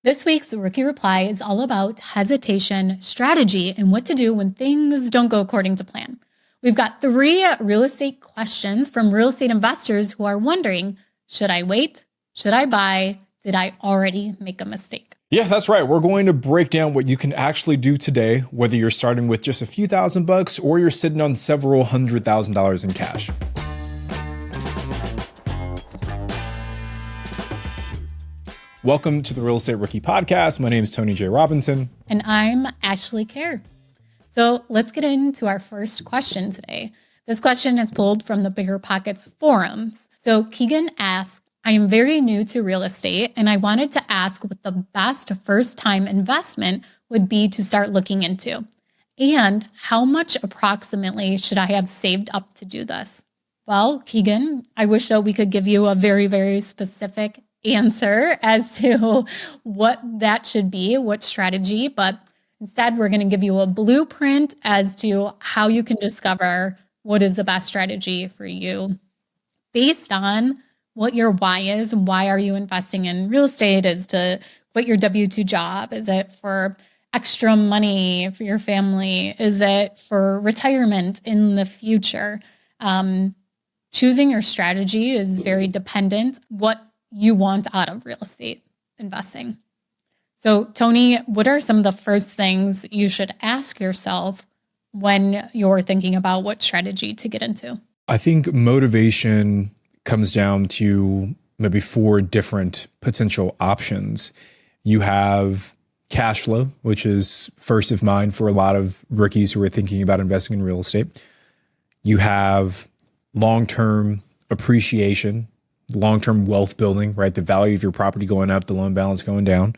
This week's Rookie Reply is all about hesitation, strategy, and what to do when things don't go according to plan. We've got 3 real estate questions from real estate investors who are wondering, should I wait? Should I buy? Did I already make a mistake? Yeah, that's right. We're going to break down what you can actually do today, whether you're starting with just a few $1,000 or you're sitting on several $100,000 in cash. Welcome to the Real Estate Rookie Podcast. My name is Tony J. Robinson. And I'm Ashley Kerr. So let's get into our first question today. This question is pulled from the BiggerPockets forums. So Keegan asked, I am very new to real estate and I wanted to ask what the best first-time investment would be to start looking into. And how much approximately should I have saved up to do this? Well, Keegan, I wish that we could give you a very, very specific answer as to what that should be, what strategy, but instead we're going to give you a blueprint as to how you can discover what is the best strategy for you based on what your why is and why are you investing in real estate. Is to quit your W-2 job? Is it for extra money for your family? Is it for retirement in the future? Choosing your strategy is very dependent what you want out of real estate investing. So Tony, what are some of the first things you should ask yourself when you're thinking about what strategy to get into? I think motivation comes down to maybe 4 different potential options. You have cash flow, which is first of mind for a lot of rookies who are thinking about investing in real estate. You have long-term appreciation, long-term wealth building, right? The value of your property going up, the loan balance going down.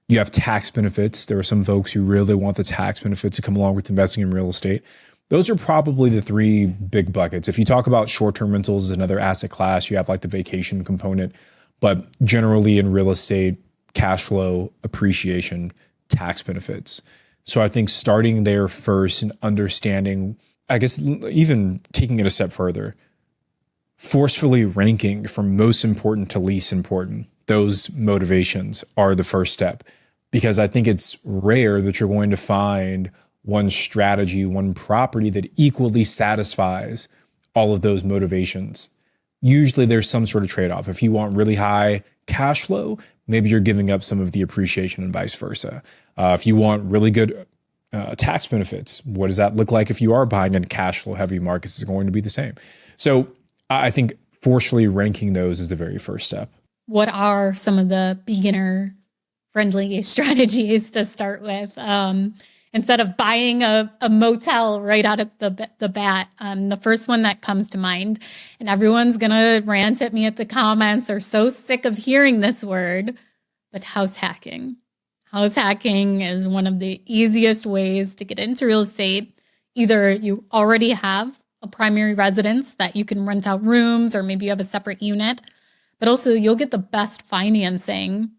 You have tax benefits. There are some folks who really want the tax benefits to come along with investing in real estate. Those are probably the 3 big buckets. If you talk about short-term rentals as another asset class, you have like the vacation component, but generally in real estate, cash flow, appreciation, tax benefits. So I think starting there first and understanding, I guess even taking it a step further, forcefully ranking from most important to least important. Those motivations are the first step, because I think it's rare that you're going to find one strategy, one property that equally satisfies all of those motivations. Usually there's some sort of trade-off. If you want really high cash flow, maybe you're giving up some of the appreciation and vice versa. If you want really good tax benefits, what does that look like if you are buying in cash flow heavy markets? Is going to be the same. So I think forcefully ranking those is the very first step. What are some of the beginner-friendly strategies to start with? Instead of buying a motel right out of the bat, the first one that comes to mind, and everyone's going to rant at me at the comments, they're so sick of hearing this word, but house hacking. House hacking is one of the easiest ways to get into real estate. Either you already have a primary residence that you can rent out rooms, or maybe you have a separate unit, but also you'll get the best financing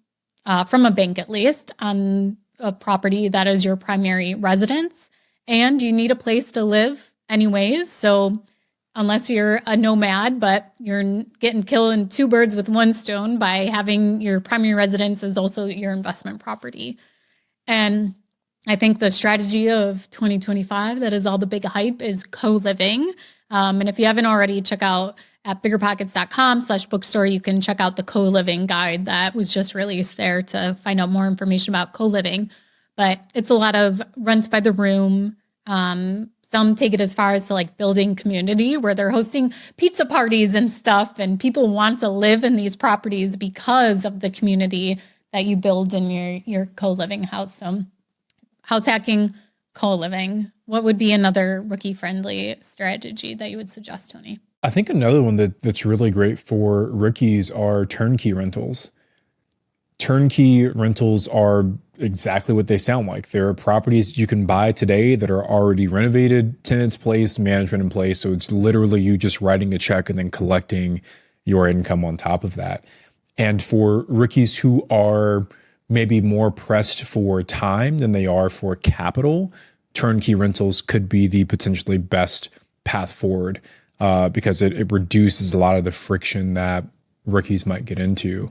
from a bank at least on a property that is your primary residence, and you need a place to live anyways. So unless you're a nomad, but you're getting killing 2 birds with 1 stone by having your primary residence as also your investment property. And I think the strategy of 2025 that is all the big hype is co-living. And if you haven't already, check out at biggerpockets.com/bookstore. You can check out the co-living guide that was just released there to find out more information about co-living. But it's a lot of rent by the room. Some take it as far as to like building community where they're hosting pizza parties and stuff. And people want to live in these properties because of the community that you build in your co-living house. So house hacking, co-living. What would be another rookie-friendly strategy that you would suggest, Tony? I think another one that's really great for rookies are turnkey rentals. Turnkey rentals are exactly what they sound like. There are properties you can buy today that are already renovated, tenants placed, management in place. So it's literally you just writing a check and then collecting your income on top of that. And for rookies who are maybe more pressed for time than they are for capital, turnkey rentals could be the potentially best path forward because it reduces a lot of the friction that rookies might get into.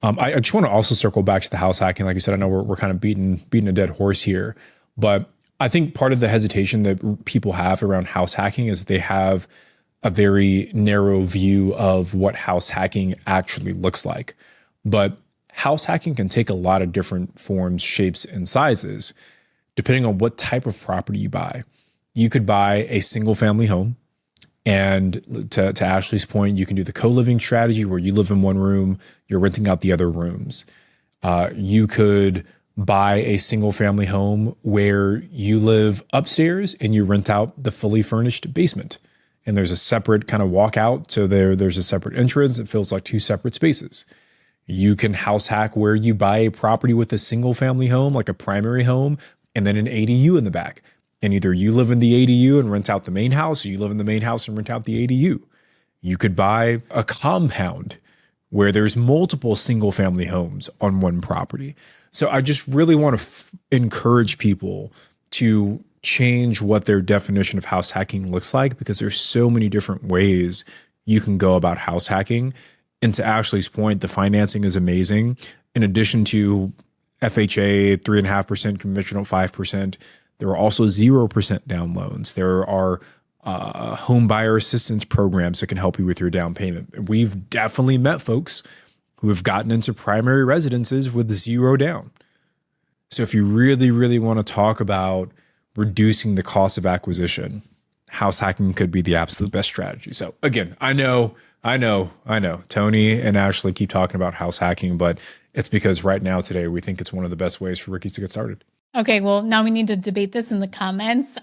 I just want to also circle back to the house hacking. Like you said, I know we're kind of beating a dead horse here, but I think part of the hesitation that people have around house hacking is they have a very narrow view of what house hacking actually looks like. But house hacking can take a lot of different forms, shapes, and sizes, depending on what type of property you buy. You could buy a single family home. And to Ashley's point, you can do the co-living strategy where you live in one room, you're renting out the other rooms. You could buy a single family home where you live upstairs and you rent out the fully furnished basement. And there's a separate kind of walkout. So there's a separate entrance. It feels like two separate spaces. You can house hack where you buy a property with a single family home, like a primary home, and then an ADU in the back. And either you live in the ADU and rent out the main house, or you live in the main house and rent out the ADU. You could buy a compound where there's multiple single family homes on one property. So I just really want to encourage people to change what their definition of house hacking looks like, because there's so many different ways you can go about house hacking. And to Ashley's point, the financing is amazing. In addition to FHA, 3.5%, conventional 5%, there are also 0% down loans. There are home buyer assistance programs that can help you with your down payment. We've definitely met folks who have gotten into primary residences with 0 down. So if you really, really want to talk about reducing the cost of acquisition, house hacking could be the absolute best strategy. So again, I know. Tony and Ashley keep talking about house hacking, but it's because right now today, we think it's one of the best ways for rookies to get started. Okay, well, now we need to debate this in the comments.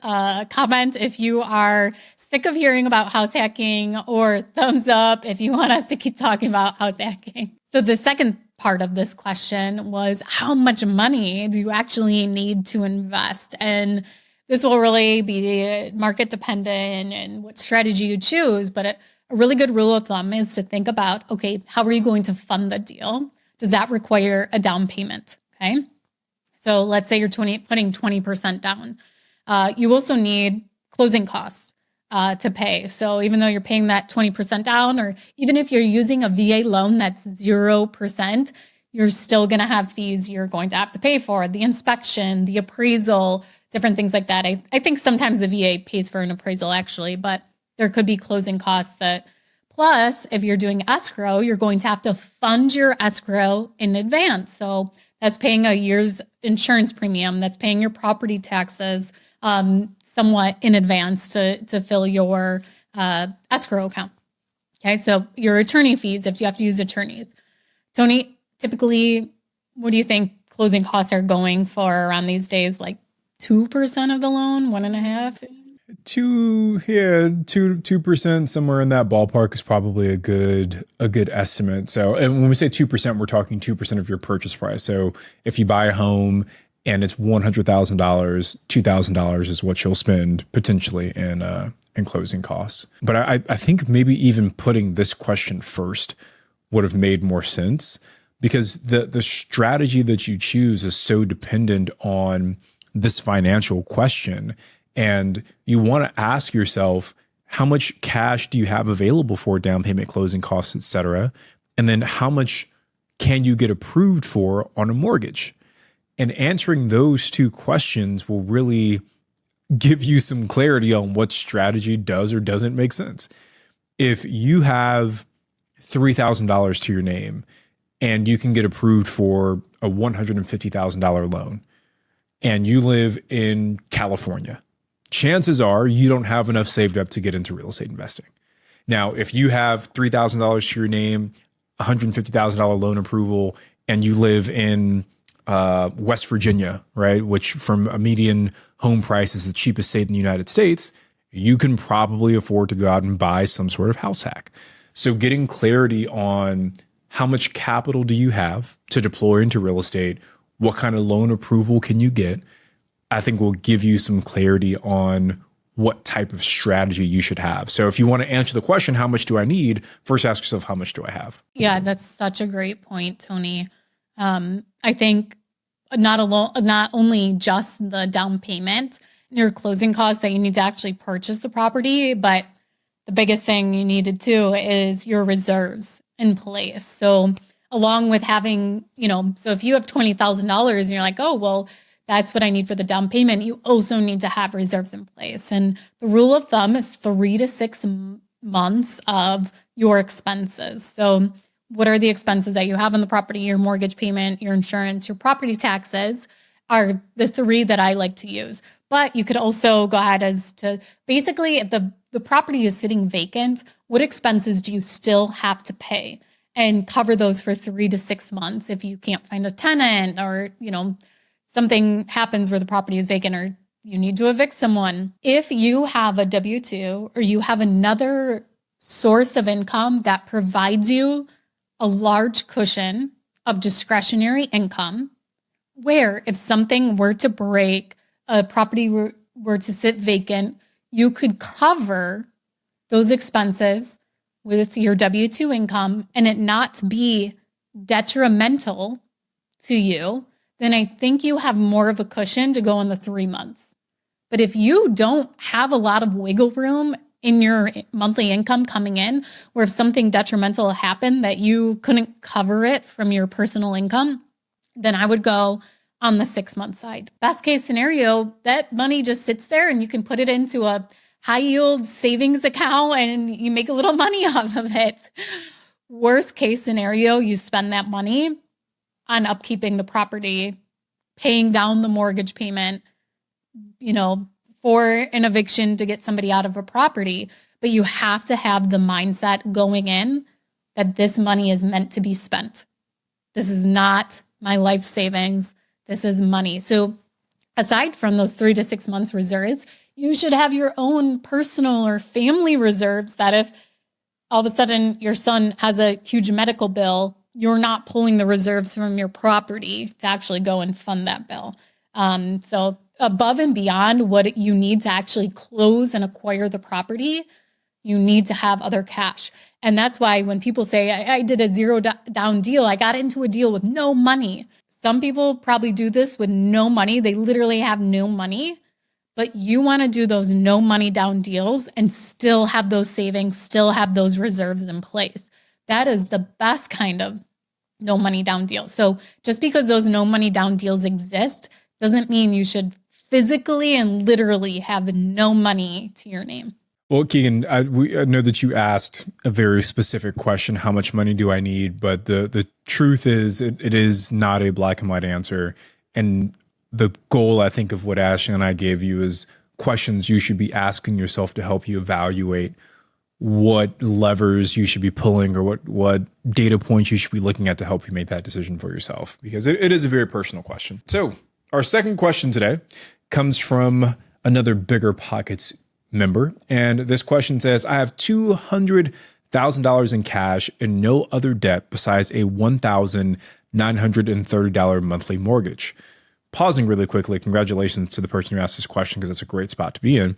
Comment if you are sick of hearing about house hacking, or thumbs up if you want us to keep talking about house hacking. So the second part of this question was, how much money do you actually need to invest? And this will really be market dependent and what strategy you choose. But a really good rule of thumb is to think about, okay, how are you going to fund the deal? Does that require a down payment? Okay. So let's say you're putting 20% down. You also need closing costs to pay. So even though you're paying that 20% down, or even if you're using a VA loan that's 0%, you're still going to have fees you're going to have to pay for, the inspection, the appraisal, different things like that. I think sometimes the VA pays for an appraisal actually, but there could be closing costs that. Plus, if you're doing escrow, you're going to have to fund your escrow in advance. So that's paying a year's insurance premium. That's paying your property taxes somewhat in advance to fill your escrow account. Okay, so your attorney fees, if you have to use attorneys. Tony, typically, what do you think closing costs are going for around these days? Like 2% of the loan, 1.5%? 2%, somewhere in that ballpark is probably a good estimate. So, and when we say 2%, we're talking 2% of your purchase price. So if you buy a home and it's $100,000, $2,000 is what you'll spend potentially in closing costs. But I think maybe even putting this question first would have made more sense, because the strategy that you choose is so dependent on this financial question. And you want to ask yourself, how much cash do you have available for down payment, closing costs, et cetera? And then how much can you get approved for on a mortgage? And answering those two questions will really give you some clarity on what strategy does or doesn't make sense. If you have $3,000 to your name and you can get approved for a $150,000 loan, and you live in California, chances are you don't have enough saved up to get into real estate investing. Now, if you have $3,000 to your name, $150,000 loan approval, and you live in West Virginia, right, which from a median home price is the cheapest state in the United States, you can probably afford to go out and buy some sort of house hack. So getting clarity on how much capital do you have to deploy into real estate, what kind of loan approval can you get, I think will give you some clarity on what type of strategy you should have. So if you want to answer the question, how much do I need? First ask yourself, how much do I have? Yeah, that's such a great point, Tony. I think not only just the down payment and your closing costs that you need to actually purchase the property, but the biggest thing you needed too is your reserves in place. So along with having, so if you have $20,000 and you're like, oh, well, that's what I need for the down payment, you also need to have reserves in place. And the rule of thumb is 3 to 6 months of your expenses. So what are the expenses that you have on the property? Your mortgage payment, your insurance, your property taxes are the 3 that I like to use. But you could also go ahead as to basically, if the property is sitting vacant, what expenses do you still have to pay? And cover those for 3 to 6 months if you can't find a tenant, or, something happens where the property is vacant, or you need to evict someone. If you have a W-2 or you have another source of income that provides you a large cushion of discretionary income, where if something were to break, a property were to sit vacant, you could cover those expenses with your W-2 income and it not be detrimental to you, then I think you have more of a cushion to go in the 3 months. But if you don't have a lot of wiggle room in your monthly income coming in, or if something detrimental happened that you couldn't cover it from your personal income, then I would go on the 6 month side. Best case scenario, that money just sits there and you can put it into a high yield savings account and you make a little money off of it. Worst case scenario, you spend that money on upkeeping the property, paying down the mortgage payment, for an eviction to get somebody out of a property. But you have to have the mindset going in that this money is meant to be spent. This is not my life savings. This is money. So aside from those 3 to 6 months reserves, you should have your own personal or family reserves that if all of a sudden your son has a huge medical bill, you're not pulling the reserves from your property to actually go and fund that bill. So above and beyond what you need to actually close and acquire the property, you need to have other cash. And that's why when people say, I did a zero down deal, I got into a deal with no money. Some people probably do this with no money. They literally have no money, but you want to do those no money down deals and still have those savings, still have those reserves in place. That is the best kind of no money down deal. So just because those no money down deals exist doesn't mean you should physically and literally have no money to your name. Well, Keegan, I know that you asked a very specific question, how much money do I need? But the truth is it is not a black and white answer. And the goal, I think, of what Ashley and I gave you is questions you should be asking yourself to help you evaluate what levers you should be pulling or what data points you should be looking at to help you make that decision for yourself, because it is a very personal question. So our second question today comes from another BiggerPockets member. And this question says, I have $200,000 in cash and no other debt besides a $1,930 monthly mortgage. Pausing really quickly, congratulations to the person who asked this question, because that's a great spot to be in.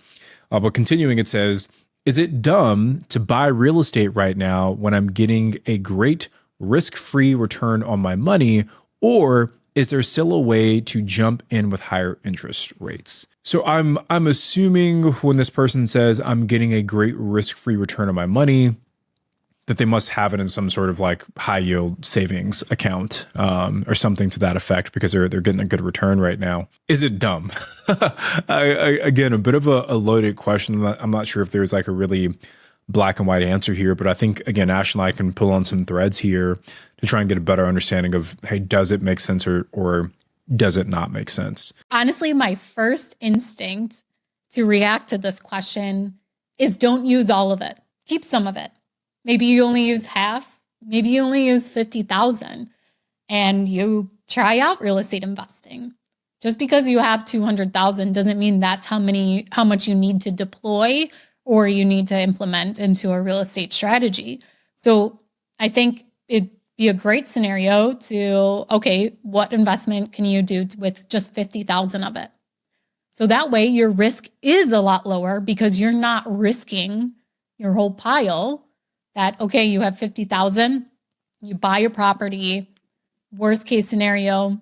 But continuing, it says, is it dumb to buy real estate right now when I'm getting a great risk-free return on my money, or is there still a way to jump in with higher interest rates? So I'm assuming when this person says I'm getting a great risk-free return on my money, that they must have it in some sort of like high yield savings account or something to that effect, because they're getting a good return right now. Is it dumb? Again, a bit of a loaded question. I'm not sure if there's like a really black and white answer here, but I think, again, Ash and I can pull on some threads here to try and get a better understanding of, hey, does it make sense or does it not make sense? Honestly, my first instinct to react to this question is don't use all of it. Keep some of it. Maybe you only use half. Maybe you only use 50,000 and you try out real estate investing. Just because you have 200,000 doesn't mean that's how much you need to deploy or you need to implement into a real estate strategy. So I think it'd be a great scenario to, okay, what investment can you do with just 50,000 of it? So that way your risk is a lot lower, because you're not risking your whole pile. That, okay, you have 50,000, you buy your property, worst case scenario,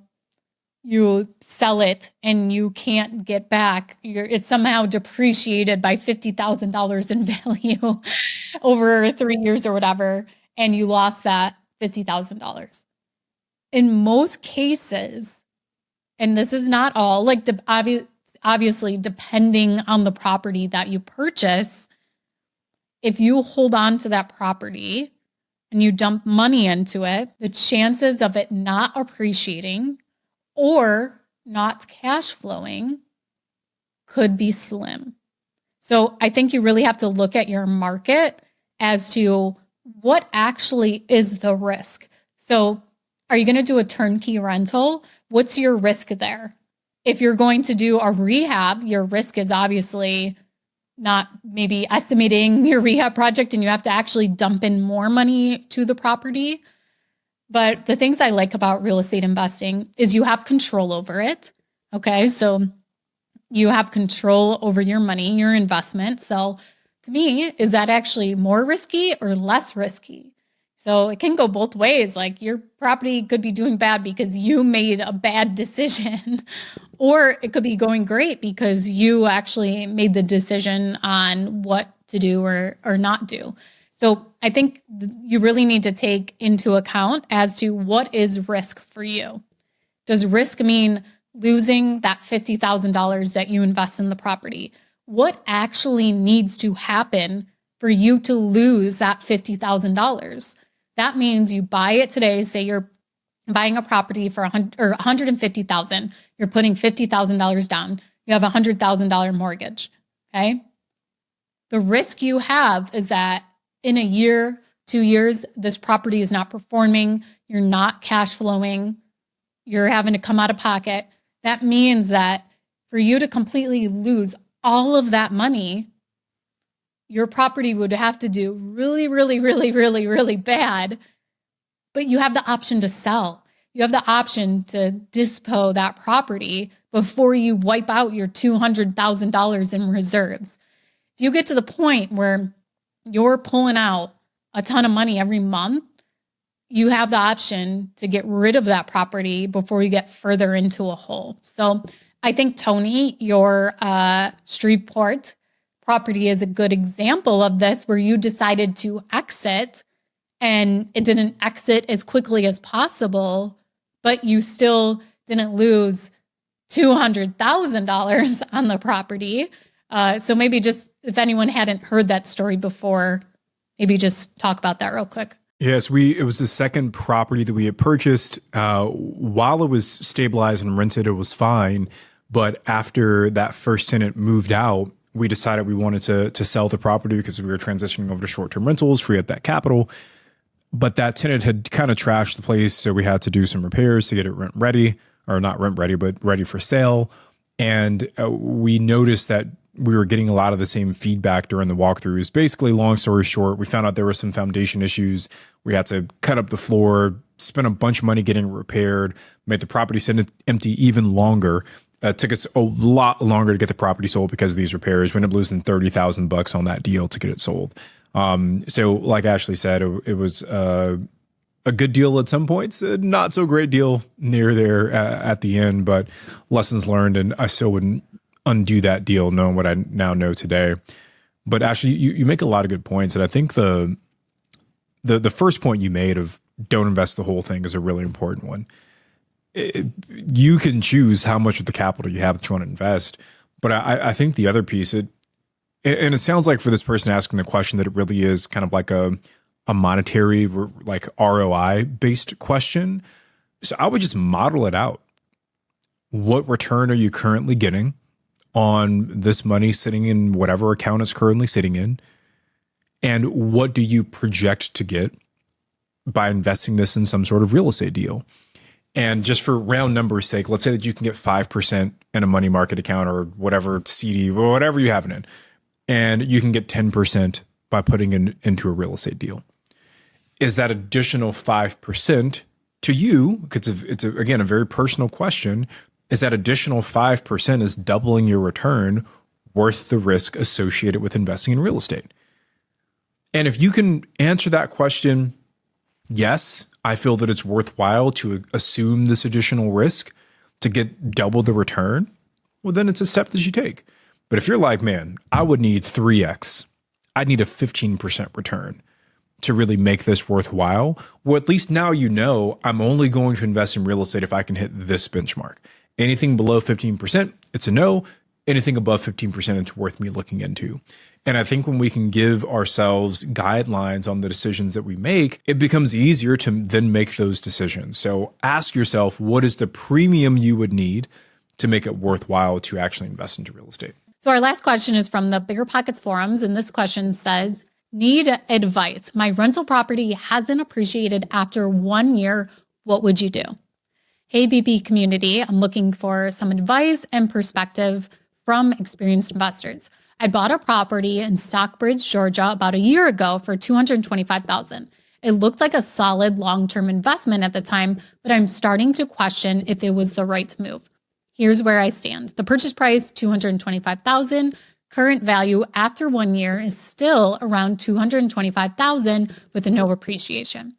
you sell it and you can't get back. It's somehow depreciated by $50,000 in value over 3 years or whatever, and you lost that. $50,000. In most cases, and this is not all, like obviously depending on the property that you purchase, if you hold on to that property and you dump money into it, the chances of it not appreciating or not cash flowing could be slim. So I think you really have to look at your market as to what actually is the risk. So are you going to do a turnkey rental? What's your risk there? If you're going to do a rehab, your risk is obviously not maybe estimating your rehab project and you have to actually dump in more money to the property. But the things I like about real estate investing is you have control over it. Okay, so you have control over your money, your investment. So to me, is that actually more risky or less risky? So it can go both ways. Like your property could be doing bad because you made a bad decision, or it could be going great because you actually made the decision on what to do or not do. So I think you really need to take into account as to what is risk for you. Does risk mean losing that $50,000 that you invest in the property? What actually needs to happen for you to lose that $50,000? That means you buy it today. Say you're buying a property for $150,000. You're putting $50,000 down. You have a $100,000 mortgage. Okay. The risk you have is that in a year, 2 years, this property is not performing. You're not cash flowing. You're having to come out of pocket. That means that for you to completely lose all of that money, your property would have to do really, really, really, really, really bad. But you have the option to sell. You have the option to dispo that property before you wipe out your $200,000 in reserves. If you get to the point where you're pulling out a ton of money every month, you have the option to get rid of that property before you get further into a hole. So I think, Tony, your Shreveport property is a good example of this, where you decided to exit and it didn't exit as quickly as possible, but you still didn't lose $200,000 on the property. So maybe just, if anyone hadn't heard that story before, maybe just talk about that real quick. Yes, it was the second property that we had purchased. While it was stabilized and rented, it was fine. But after that first tenant moved out, we decided we wanted to sell the property because we were transitioning over to short-term rentals, free up that capital. But that tenant had kind of trashed the place, so we had to do some repairs to get it rent ready, or not rent ready, but ready for sale. And we noticed that we were getting a lot of the same feedback during the walkthroughs. Basically, long story short, we found out there were some foundation issues. We had to cut up the floor, spend a bunch of money getting it repaired, made the property sit empty even longer. It took us a lot longer to get the property sold because of these repairs. We ended up losing $30,000 on that deal to get it sold. So like Ashley said, it was a good deal at some points, a not so great deal near there at the end, but lessons learned, and I still wouldn't undo that deal knowing what I now know today. But Ashley, you make a lot of good points, and I think the first point you made of don't invest the whole thing is a really important one. You can choose how much of the capital you have that you want to invest. But I think the other piece, and it sounds like for this person asking the question that it really is kind of like a monetary, like ROI based question. So I would just model it out. What return are you currently getting on this money sitting in whatever account it's currently sitting in? And what do you project to get by investing this in some sort of real estate deal? And just for round numbers sake, let's say that you can get 5% in a money market account or whatever CD or whatever you have it in, and you can get 10% by putting it into a real estate deal. Is that additional 5% to you, because it's again, a very personal question, is that additional 5% is doubling your return worth the risk associated with investing in real estate? And if you can answer that question, yes, I feel that it's worthwhile to assume this additional risk to get double the return, well, then it's a step that you take. But if you're like, man, I would need 3x, I'd need a 15% return, to really make this worthwhile? Well, at least now you know I'm only going to invest in real estate if I can hit this benchmark. Anything below 15%, it's a no. Anything above 15%, it's worth me looking into. And I think when we can give ourselves guidelines on the decisions that we make, it becomes easier to then make those decisions. So ask yourself, what is the premium you would need to make it worthwhile to actually invest into real estate? So our last question is from the BiggerPockets forums. And this question says, need advice. My rental property hasn't appreciated after 1 year. What would you do? Hey, BP community, I'm looking for some advice and perspective from experienced investors. I bought a property in Stockbridge, Georgia about a year ago for $225,000. It looked like a solid long-term investment at the time, but I'm starting to question if it was the right move. Here's where I stand. The purchase price, $225,000. Current value after 1 year is still around $225,000 with no appreciation.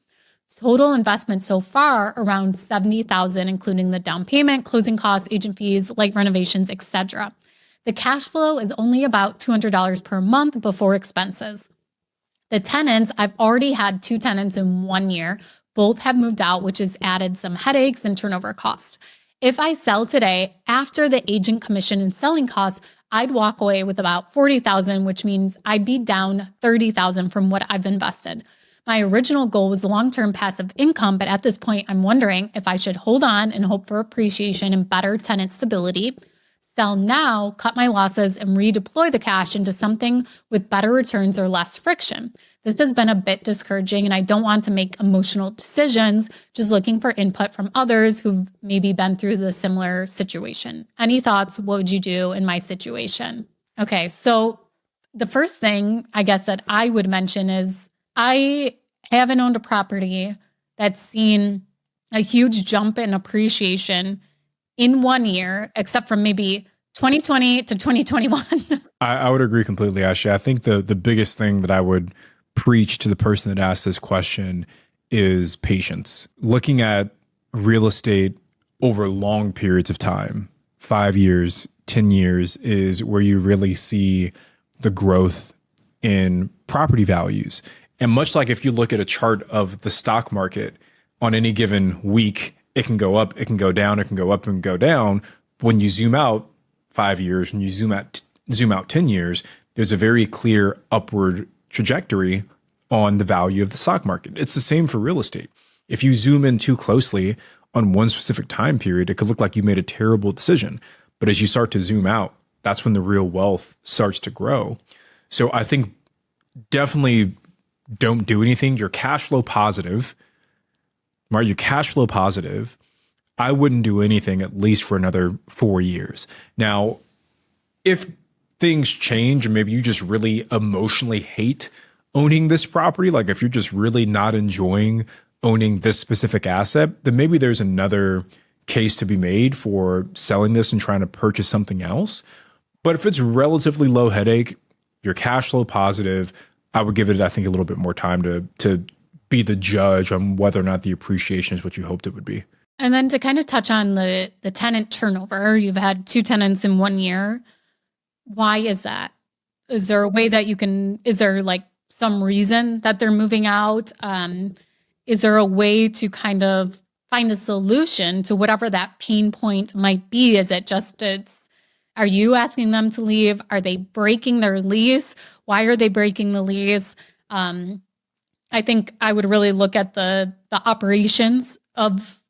Total investment so far around $70,000, including the down payment, closing costs, agent fees, light renovations, etc. The cash flow is only about $200 per month before expenses. The tenants, I've already had 2 tenants in 1 year. Both have moved out, which has added some headaches and turnover costs. If I sell today, after the agent commission and selling costs, I'd walk away with about $40,000, which means I'd be down $30,000 from what I've invested. My original goal was long-term passive income, but at this point, I'm wondering if I should hold on and hope for appreciation and better tenant stability, sell now, cut my losses, and redeploy the cash into something with better returns or less friction. This has been a bit discouraging, and I don't want to make emotional decisions, just looking for input from others who've maybe been through the similar situation. Any thoughts? What would you do in my situation? Okay, so the first thing I guess that I would mention is I haven't owned a property that's seen a huge jump in appreciation in 1 year, except from maybe 2020 to 2021. I would agree completely, Ashley. I think the biggest thing that I would preach to the person that asked this question is patience. Looking at real estate over long periods of time, 5 years, 10 years, is where you really see the growth in property values. And much like if you look at a chart of the stock market on any given week, it can go up, it can go down, it can go up and go down. When you zoom out 5 years, when you zoom out 10 years, there's a very clear upward trajectory on the value of the stock market. It's the same for real estate. If you zoom in too closely on one specific time period, it could look like you made a terrible decision. But as you start to zoom out, that's when the real wealth starts to grow. So I think definitely don't do anything. You're cash flow positive, right? You're cash flow positive. I wouldn't do anything at least for another 4 years. Now, if things change, or maybe you just really emotionally hate owning this property, like if you're just really not enjoying owning this specific asset, then maybe there's another case to be made for selling this and trying to purchase something else. But if it's relatively low headache, you're cash flow positive, I would give it, I think, a little bit more time to be the judge on whether or not the appreciation is what you hoped it would be. And then to kind of touch on the tenant turnover, you've had 2 tenants in 1 year. Why is that? Is there a way that is there like some reason that they're moving out? Is there a way to kind of find a solution to whatever that pain point might be? Is it just, are you asking them to leave? Are they breaking their lease? Why are they breaking the lease? I think I would really look at the operations of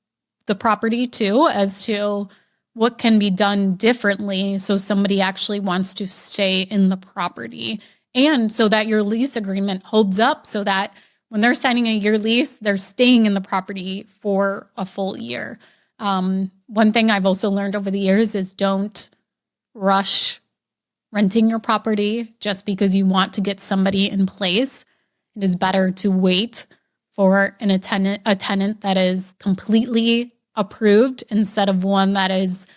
the property too, as to what can be done differently so somebody actually wants to stay in the property, and so that your lease agreement holds up, so that when they're signing a year lease, they're staying in the property for a full year. One thing I've also learned over the years is don't rush renting your property just because you want to get somebody in place. It is better to wait for a tenant that is completely approved instead of one that is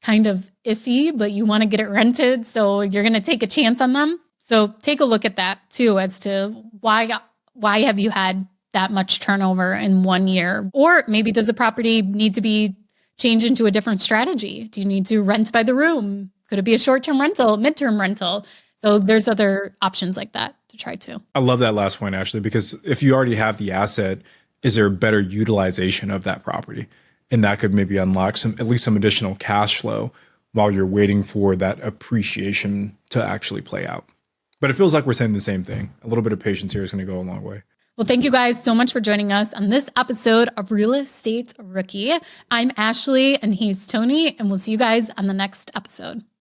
kind of iffy, but you want to get it rented, so you're going to take a chance on them. So take a look at that too, as to why have you had that much turnover in 1 year? Or maybe does the property need to be changed into a different strategy? Do you need to rent by the room? Could it be a short-term rental, midterm rental? So there's other options like that to try too. I love that last point, Ashley, because if you already have the asset, is there better utilization of that property? And that could maybe unlock at least some additional cash flow while you're waiting for that appreciation to actually play out. But it feels like we're saying the same thing. A little bit of patience here is going to go a long way. Well, thank you guys so much for joining us on this episode of Real Estate Rookie. I'm Ashley and he's Tony, and we'll see you guys on the next episode.